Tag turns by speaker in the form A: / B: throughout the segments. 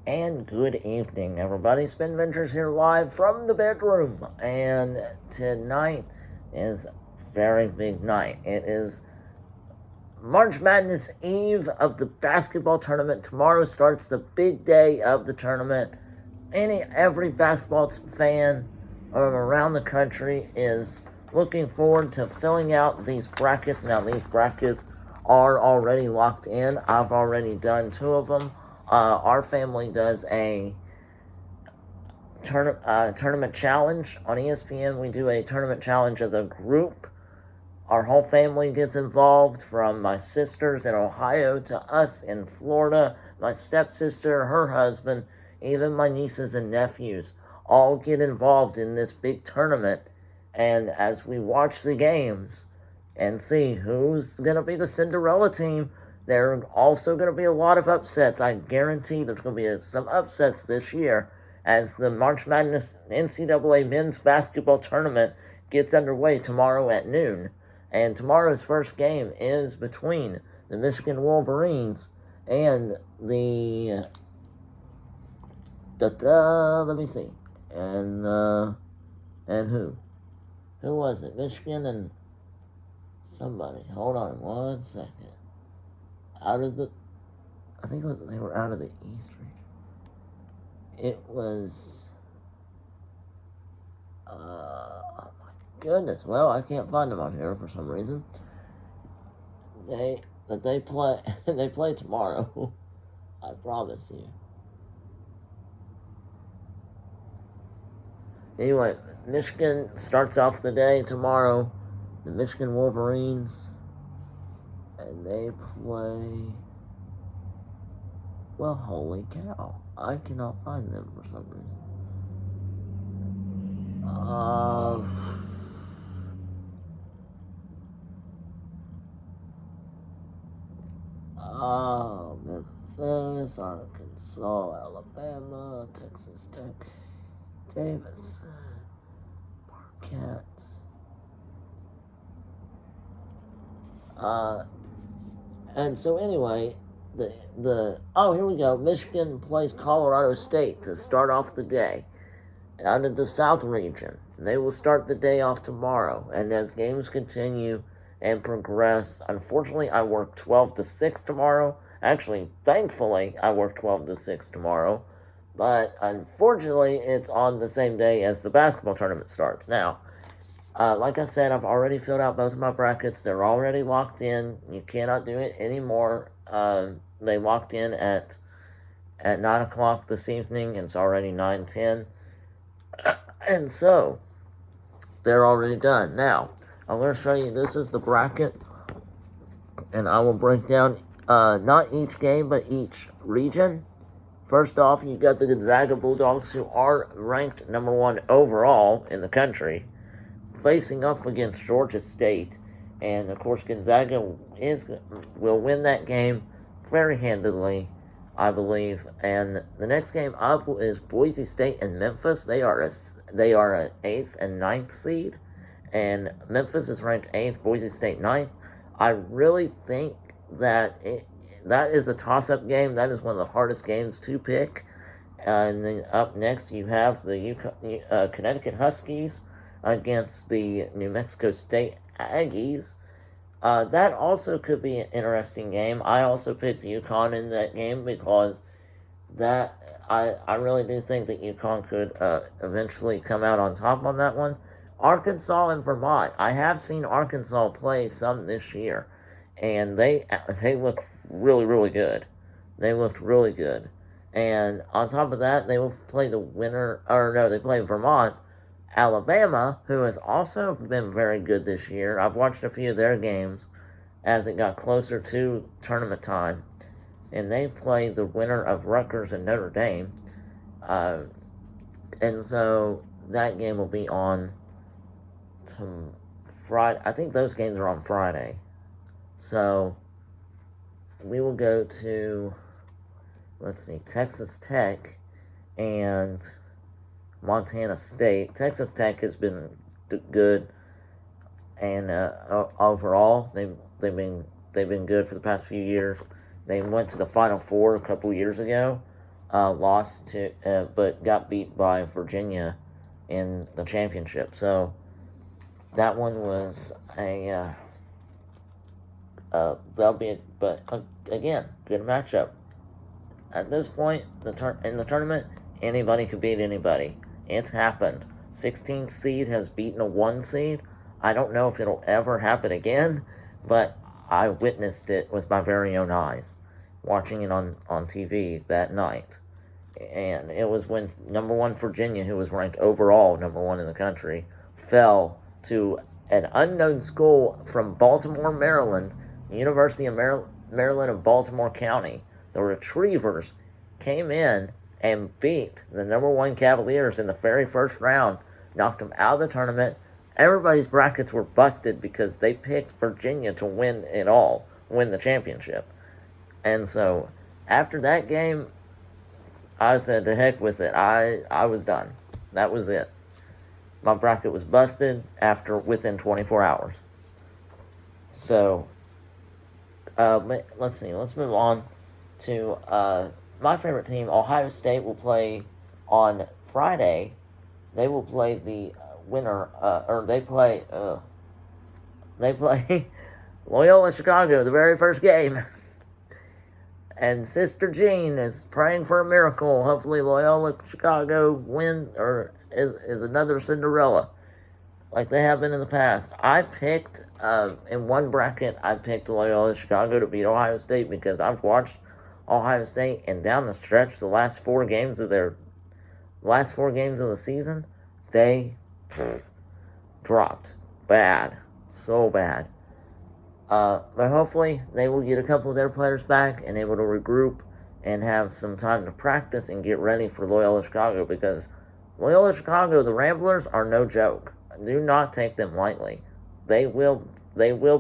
A: And good evening, everybody. Spin Ventures here live from the bedroom. And tonight is a very big night. It is March Madness Eve of the basketball tournament. Tomorrow starts the big day of the tournament. Every basketball fan around the country is looking forward to filling out these brackets. Now, these brackets are already locked in. I've already done 2 of them. Our family does a tournament challenge on ESPN. We do a tournament challenge as a group. Our whole family gets involved, from my sisters in Ohio to us in Florida, my stepsister, her husband, even my nieces and nephews all get involved in this big tournament. And as we watch the games and see who's going to be the Cinderella team, there are also going to be a lot of upsets. I guarantee there's going to be some upsets this year as the March Madness NCAA men's basketball tournament gets underway tomorrow at noon. And tomorrow's first game is between the Michigan Wolverines and the... let me see. And who? Who was it? Michigan and somebody. Hold on 1 second. I think they were out of the East region. It was, oh my goodness. Well, I can't find them on here for some reason. They play tomorrow. I promise you. Anyway, Michigan starts off the day tomorrow. The Michigan Wolverines. And they play... Well, holy cow. I cannot find them for some reason. Memphis, Arkansas, Alabama, Texas Tech, Davidson, Marquette. And so anyway, here we go. Michigan plays Colorado State to start off the day out of the South region. They will start the day off tomorrow. And as games continue and progress, unfortunately, I work 12 to 6 tomorrow. Actually, thankfully, I work 12 to 6 tomorrow. But unfortunately, it's on the same day as the basketball tournament starts. Now, like I said, I've already filled out both of my brackets. They're already locked in. You cannot do it anymore. They locked in at 9 o'clock this evening. It's already 9:10. And so, they're already done. Now, I'm going to show you, this is the bracket. And I will break down, not each game, but each region. First off, you got the Gonzaga Bulldogs, who are ranked number 1 overall in the country, facing up against Georgia State. And, of course, Gonzaga will win that game very handily, I believe. And the next game up is Boise State and Memphis. They are an 8th and 9th seed. And Memphis is ranked 8th, Boise State 9th. I really think that that is a toss-up game. That is one of the hardest games to pick. And then up next, you have the Connecticut Huskies against the New Mexico State Aggies. That also could be an interesting game. I also picked UConn in that game because I really do think that UConn could eventually come out on top on that one. Arkansas and Vermont. I have seen Arkansas play some this year, and they look really, really good. They looked really good. And on top of that, they will play they play Vermont. Alabama, who has also been very good this year. I've watched a few of their games as it got closer to tournament time. And they play the winner of Rutgers and Notre Dame. And so that game will be on Friday. I think those games are on Friday. So we will go to, Texas Tech and Montana State. Texas Tech has been good, and overall they've been good for the past few years. They went to the Final Four a couple years ago, lost to, but got beat by Virginia in the championship. So that one was that'll be it. But again, good matchup. At this point, in the tournament, anybody could beat anybody. It's happened. 16th seed has beaten a 1 seed. I don't know if it'll ever happen again, but I witnessed it with my very own eyes, watching it on TV that night. And it was when number 1 Virginia, who was ranked overall number 1 in the country, fell to an unknown school from Baltimore, Maryland, University of Maryland of Baltimore County. The Retrievers came in and beat the number 1 Cavaliers in the very first round, knocked them out of the tournament. Everybody's brackets were busted because they picked Virginia to win it all, win the championship. And so after that game, I said, to heck with it. I was done. That was it. My bracket was busted within 24 hours. So, let's see. Let's move on to my favorite team. Ohio State will play on Friday. They will play the winner, or they play Loyola Chicago, the very first game. And Sister Jean is praying for a miracle. Hopefully Loyola Chicago win, or is another Cinderella, like they have been in the past. I picked, in one bracket, I picked Loyola Chicago to beat Ohio State because I've watched Ohio State, and down the stretch, the last four games of the season, they dropped. Bad. So bad. But hopefully they will get a couple of their players back and able to regroup and have some time to practice and get ready for Loyola Chicago, because Loyola Chicago, the Ramblers, are no joke. Do not take them lightly. They will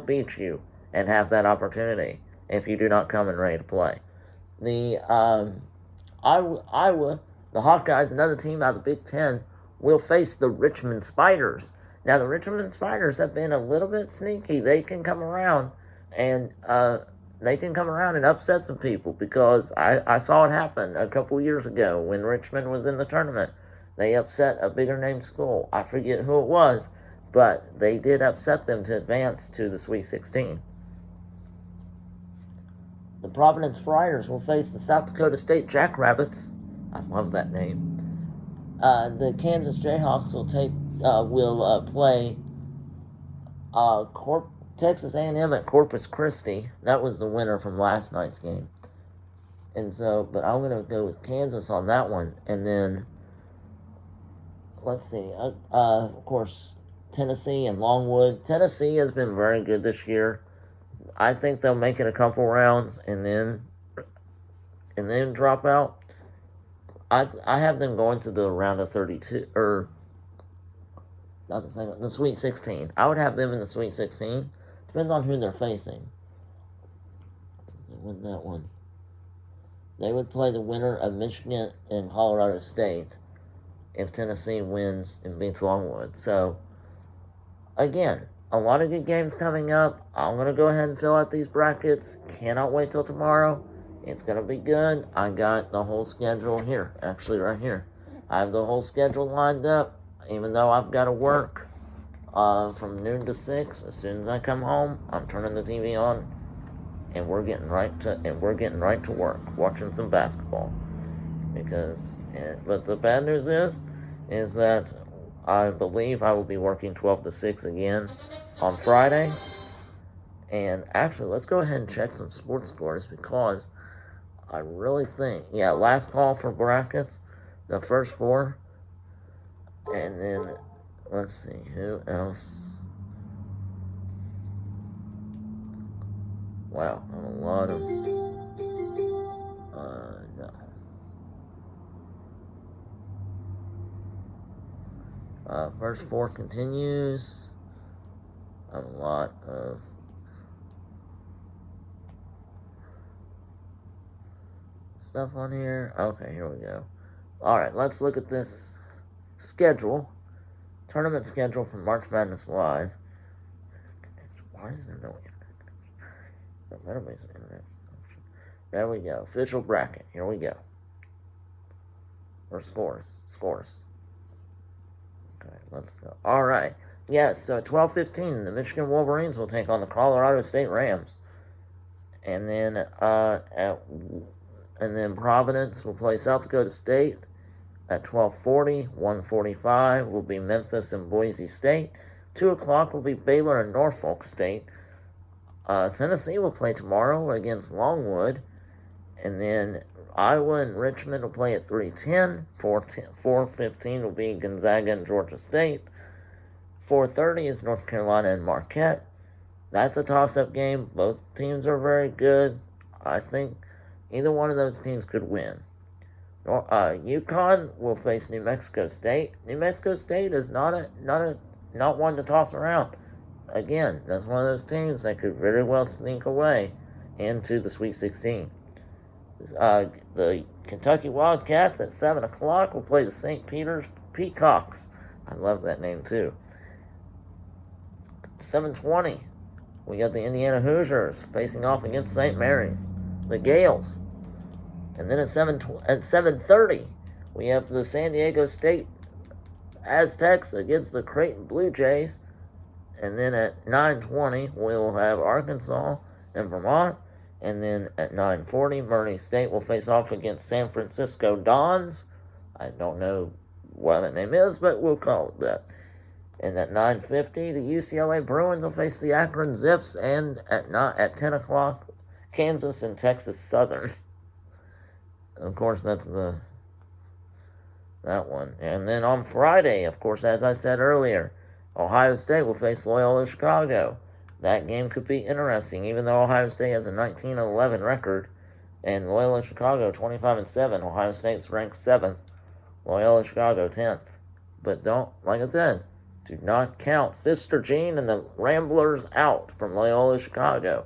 A: beat you and have that opportunity if you do not come and ready to play. The Iowa, the Hawkeyes, another team out of the Big Ten, will face the Richmond Spiders. Now, the Richmond Spiders have been a little bit sneaky. They can come around and upset some people, because I saw it happen a couple years ago when Richmond was in the tournament. They upset a bigger name school. I forget who it was, but they did upset them to advance to the Sweet 16. The Providence Friars will face the South Dakota State Jackrabbits. I love that name. The Kansas Jayhawks will play Texas A&M at Corpus Christi. That was the winner from last night's game. And so, but I'm going to go with Kansas on that one. And then, let's see, of course, Tennessee and Longwood. Tennessee has been very good this year. I think they'll make it a couple rounds and then drop out. I have them going to the round of 32, or not the same, the Sweet 16. I would have them in the Sweet 16. Depends on who they're facing. They win that one. They would play the winner of Michigan and Colorado State if Tennessee wins and beats Longwood. So, again, a lot of good games coming up. I'm going to go ahead and fill out these brackets. Cannot wait till tomorrow. It's going to be good. I got the whole schedule here, actually right here. I have the whole schedule lined up, even though I've got to work from noon to 6. As soon as I come home, I'm turning the TV on, and we're getting right to work, watching some basketball. But the bad news is that I believe I will be working 12 to 6 again on Friday. And actually, let's go ahead and check some sports scores, because I really think, last call for brackets, the first four. And then, let's see, who else? Wow, a lot of, no. First four continues. A lot of stuff on here. Okay, here we go. Alright, let's look at this schedule. Tournament schedule for March Madness Live. Why is there no internet? There better be some internet. There we go. Official bracket. Here we go. Or scores. Scores. Okay, let's go. All right. Yes, so at 12:15, the Michigan Wolverines will take on the Colorado State Rams. And then Providence will play South Dakota State at 12:40. 1:45 will be Memphis and Boise State. 2 o'clock will be Baylor and Norfolk State. Tennessee will play tomorrow against Longwood. And then Iowa and Richmond will play at 3:10. 4:15 will be Gonzaga and Georgia State. 4:30 is North Carolina and Marquette. That's a toss-up game. Both teams are very good. I think either one of those teams could win. UConn will face New Mexico State. New Mexico State is not one to toss around. Again, that's one of those teams that could very well sneak away into the Sweet 16. The Kentucky Wildcats at 7 o'clock will play the St. Peter's Peacocks. I love that name too. 7:20, we got the Indiana Hoosiers facing off against St. Mary's, the Gales. And then at 7:30, we have the San Diego State Aztecs against the Creighton Blue Jays. And then at 9:20, we'll have Arkansas and Vermont. And then at 9:40, Murray State will face off against San Francisco Dons. I don't know what that name is, but we'll call it that. And at 9:50, the UCLA Bruins will face the Akron Zips. And at 10 o'clock, Kansas and Texas Southern. Of course, that's that one. And then on Friday, of course, as I said earlier, Ohio State will face Loyola Chicago. That game could be interesting, even though Ohio State has a 19-11 record, and Loyola Chicago 25-7. Ohio State's ranked 7th, Loyola Chicago 10th. But like I said, do not count Sister Jean and the Ramblers out from Loyola Chicago.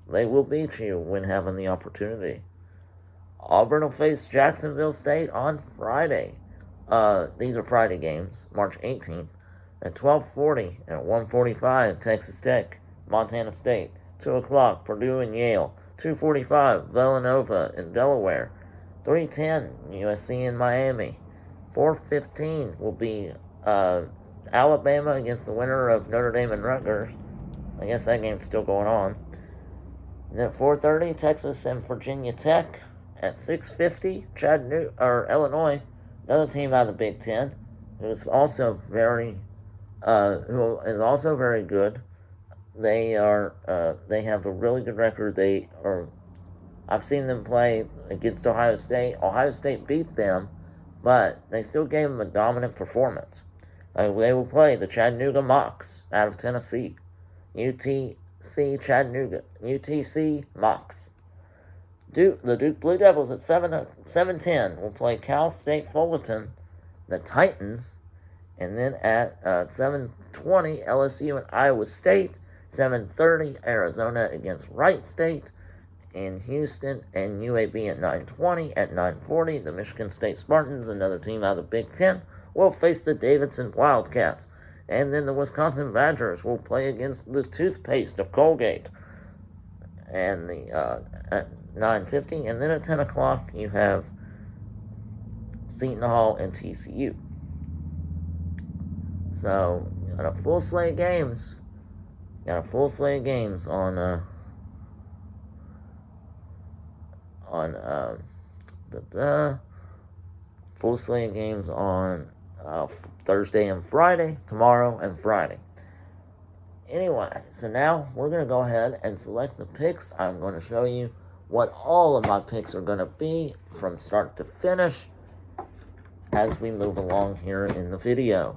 A: They will beat you when having the opportunity. Auburn will face Jacksonville State on Friday. These are Friday games, March 18th. At 12:40 and at 1:45, Texas Tech, Montana State. 2 o'clock, Purdue and Yale. 2:45, Villanova and Delaware. 3:10, USC and Miami. 4:15 will be Alabama against the winner of Notre Dame and Rutgers. I guess that game's still going on. And then at 4:30, Texas and Virginia Tech. At 6:50, Illinois, another team out of the Big Ten, who is also very good. They have a really good record. I've seen them play against Ohio State. Ohio State beat them, but they still gave them a dominant performance. They will play the Chattanooga Mocs out of Tennessee. UTC Mocs. The Duke Blue Devils at 7:10 will play Cal State Fullerton, the Titans. And then at 7:20, LSU and Iowa State. 7:30, Arizona against Wright State. In Houston and UAB at 9:20. At 9:40, the Michigan State Spartans, another team out of the Big Ten, will face the Davidson Wildcats. And then the Wisconsin Badgers will play against the toothpaste of Colgate. And at 9:50, and then at 10 o'clock, you have Seton Hall and TCU. So, you got a full slate of games. Full slate of games on Thursday and Friday, tomorrow and Friday. Anyway, so now we're going to go ahead and select the picks. I'm going to show you what all of my picks are going to be from start to finish as we move along here in the video.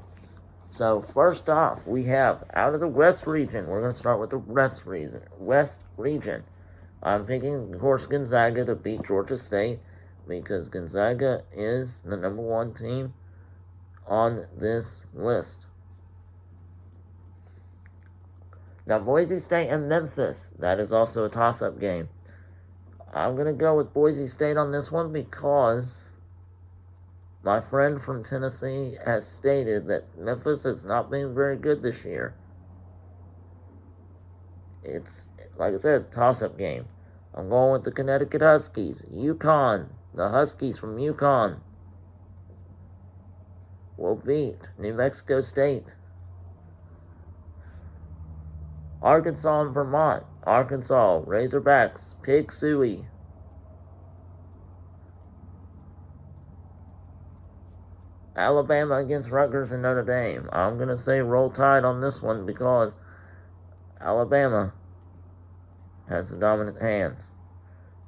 A: So first off, we have out of the West region, we're going to start with the West region. I'm picking, of course, Gonzaga to beat Georgia State because Gonzaga is the number 1 team on this list. Now, Boise State and Memphis, that is also a toss-up game. I'm going to go with Boise State on this one because my friend from Tennessee has stated that Memphis has not been very good this year. It's, like I said, toss-up game. I'm going with the Connecticut Huskies. UConn, the Huskies from UConn. will beat New Mexico State. Arkansas and Vermont. Arkansas, Razorbacks, Pig Suey. Alabama against Rutgers and Notre Dame. I'm going to say Roll Tide on this one because Alabama has the dominant hand.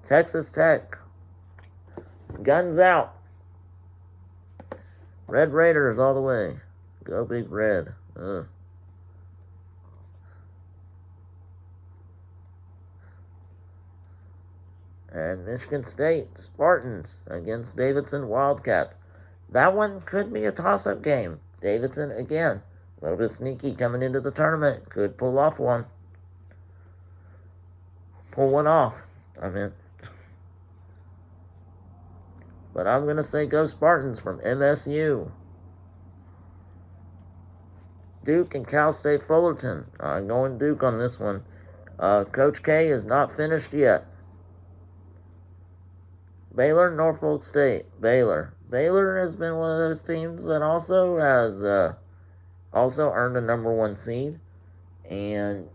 A: Texas Tech. Guns out. Red Raiders all the way. Go Big Red. Ugh. And Michigan State Spartans against Davidson Wildcats. That one could be a toss-up game. Davidson, again, a little bit sneaky coming into the tournament. Could pull off one. Pull one off, I meant. But I'm going to say go Spartans from MSU. Duke and Cal State Fullerton. I'm going Duke on this one. Coach K is not finished yet. Baylor, Norfolk State. Baylor has been one of those teams that also has earned a number 1 seed and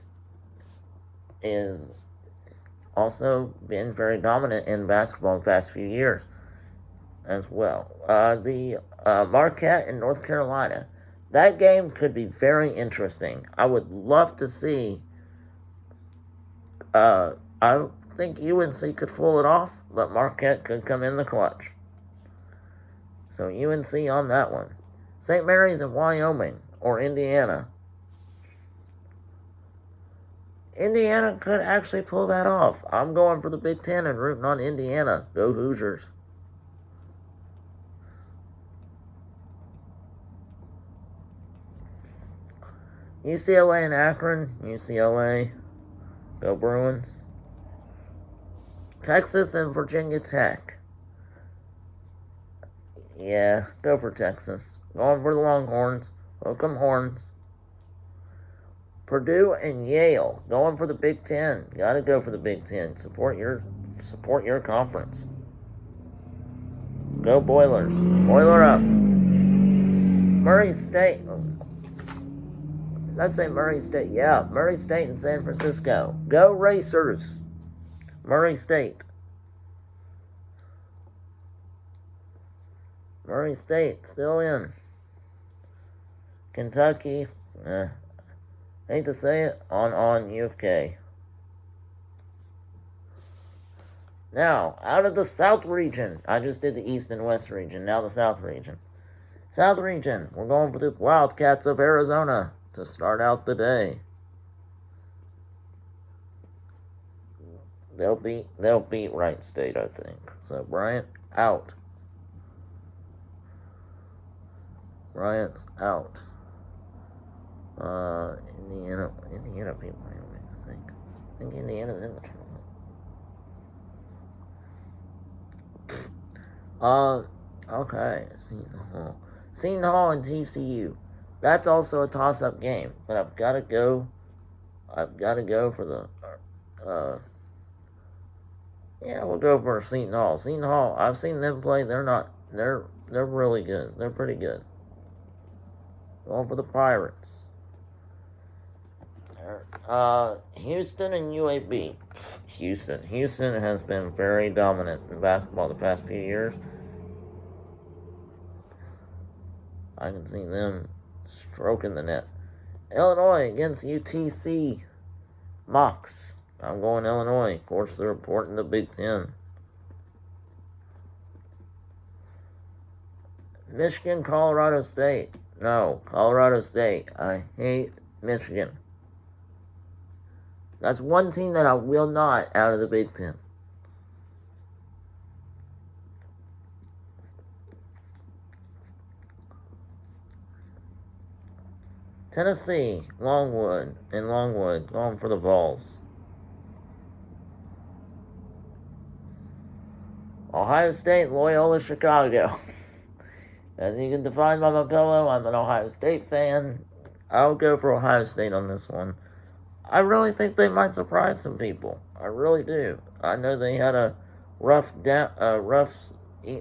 A: is also been very dominant in basketball the past few years as well. The Marquette in North Carolina. That game could be very interesting. I would love to see. I think UNC could pull it off, but Marquette could come in the clutch. So UNC on that one. St. Mary's in Wyoming or Indiana. Indiana could actually pull that off. I'm going for the Big Ten and rooting on Indiana. Go Hoosiers. UCLA and Akron. UCLA. Go Bruins. Texas and Virginia Tech. Yeah, go for Texas. Going for the Longhorns. Hook 'em horns. Purdue and Yale. Going for the Big Ten. Gotta go for the Big Ten. Support your conference. Go Boilers. Boiler up. Murray State. Let's say Murray State. Yeah, Murray State and San Francisco. Go Racers. Murray State. Murray State still in. Kentucky. Hate to say it. On U of K. Now, out of the South region. I just did the East and West region. Now the South region. South region. We're going for the Wildcats of Arizona to start out the day. They'll beat Wright State, I think. So Bryant out. Bryant's out. Indiana beat Wyoming, I think. I think Indiana's in the tournament. Okay. Seton Hall and TCU. That's also a toss-up game, but I've got to go for the. Yeah, we'll go for Seton Hall. Seton Hall, I've seen them play. They're really good. They're pretty good. Going for the Pirates. Houston and UAB. Houston has been very dominant in basketball the past few years. I can see them stroking the net. Illinois against UTC. Mocs. I'm going Illinois. Of course, they're reporting the Big Ten. Michigan, Colorado State. No, Colorado State. I hate Michigan. That's one team that I will not out of the Big Ten. Tennessee, Longwood, going for the Vols. Ohio State, Loyola, Chicago. As you can define by my pillow, I'm an Ohio State fan. I'll go for Ohio State on this one. I really think they might surprise some people. I really do. I know they had a rough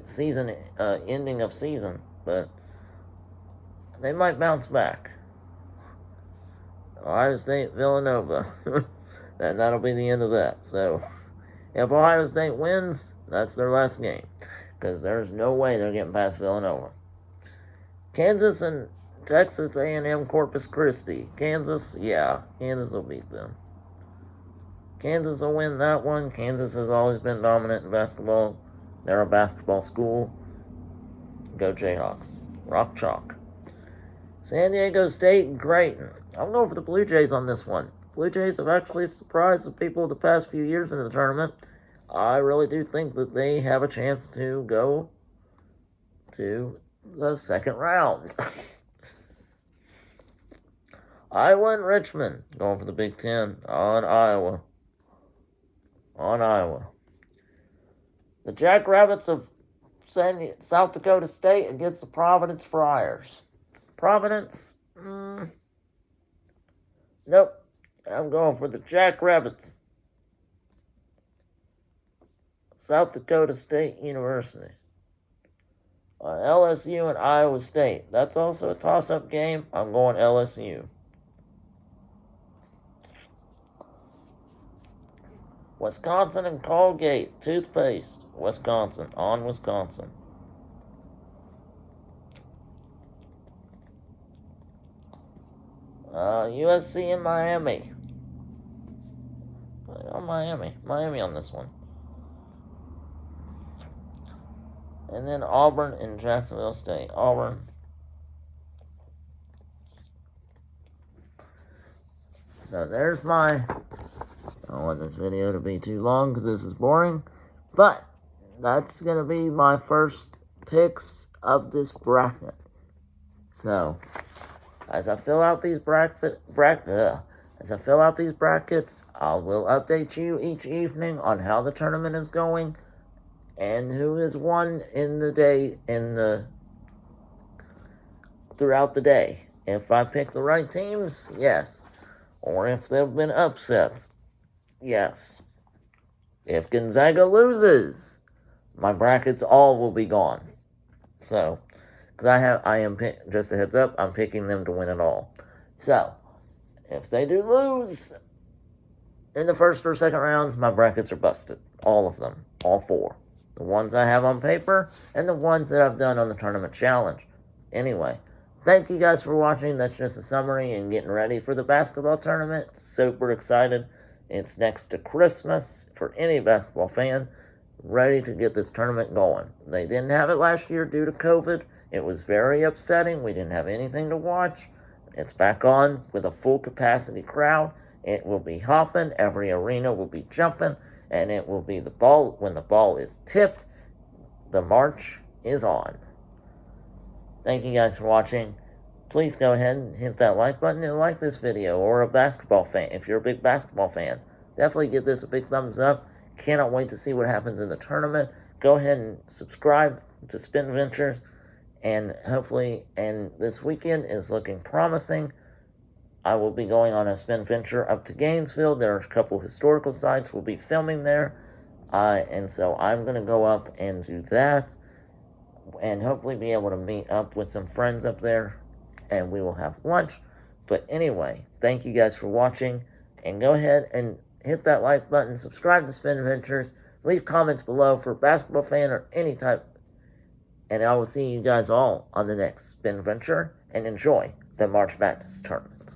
A: season, ending of season, but they might bounce back. Ohio State, Villanova. And that'll be the end of that. So, if Ohio State wins, that's their last game. Because there's no way they're getting past Villanova. Kansas and Texas A&M Corpus Christi. Kansas, yeah, Kansas will beat them. Kansas will win that one. Kansas has always been dominant in basketball. They're a basketball school. Go Jayhawks. Rock chalk. San Diego State and Creighton. I'm going for the Blue Jays on this one. Blue Jays have actually surprised the people the past few years in the tournament. I really do think that they have a chance to go to the second round. Iowa and Richmond. Going for the Big Ten on Iowa. The Jackrabbits of South Dakota State against the Providence Friars. Providence? Nope. I'm going for the Jackrabbits. South Dakota State University. LSU and Iowa State. That's also a toss-up game. I'm going LSU. Wisconsin and Colgate toothpaste. Wisconsin. On Wisconsin. USC and Miami. Miami on this one. And then Auburn and Jacksonville State. Auburn. So there's my... I don't want this video to be too long because this is boring. But that's going to be my first picks of this bracket. So, as I fill out these brackets, I will update you each evening on how the tournament is going and who has won throughout the day. If I pick the right teams, yes. Or if there have been upsets, yes. If Gonzaga loses, my brackets all will be gone. So, because just a heads up, I'm picking them to win it all. So, if they do lose in the first or second rounds, my brackets are busted. All of them. All four. The ones I have on paper, and the ones that I've done on the tournament challenge. Anyway, thank you guys for watching. That's just a summary and getting ready for the basketball tournament. Super excited. It's next to Christmas for any basketball fan. Ready to get this tournament going. They didn't have it last year due to COVID. It was very upsetting. We didn't have anything to watch. It's back on with a full capacity crowd. It will be hopping. Every arena will be jumping. And it will be the ball. When the ball is tipped, the march is on. Thank you guys for watching. Please go ahead and hit that like button and like this video, or a basketball fan. If you're a big basketball fan, definitely give this a big thumbs up. Cannot wait to see what happens in the tournament. Go ahead and subscribe to Spin Ventures, and hopefully, and this weekend is looking promising. I will be going on a spin venture up to Gainesville. There are a couple historical sites we'll be filming there. And so I'm going to go up and do that. And hopefully be able to meet up with some friends up there. And we will have lunch. But anyway, thank you guys for watching. And go ahead and hit that like button. Subscribe to Spin Ventures. Leave comments below for basketball fan or any type. And I will see you guys all on the next Spin Venture. And enjoy the March Madness tournament.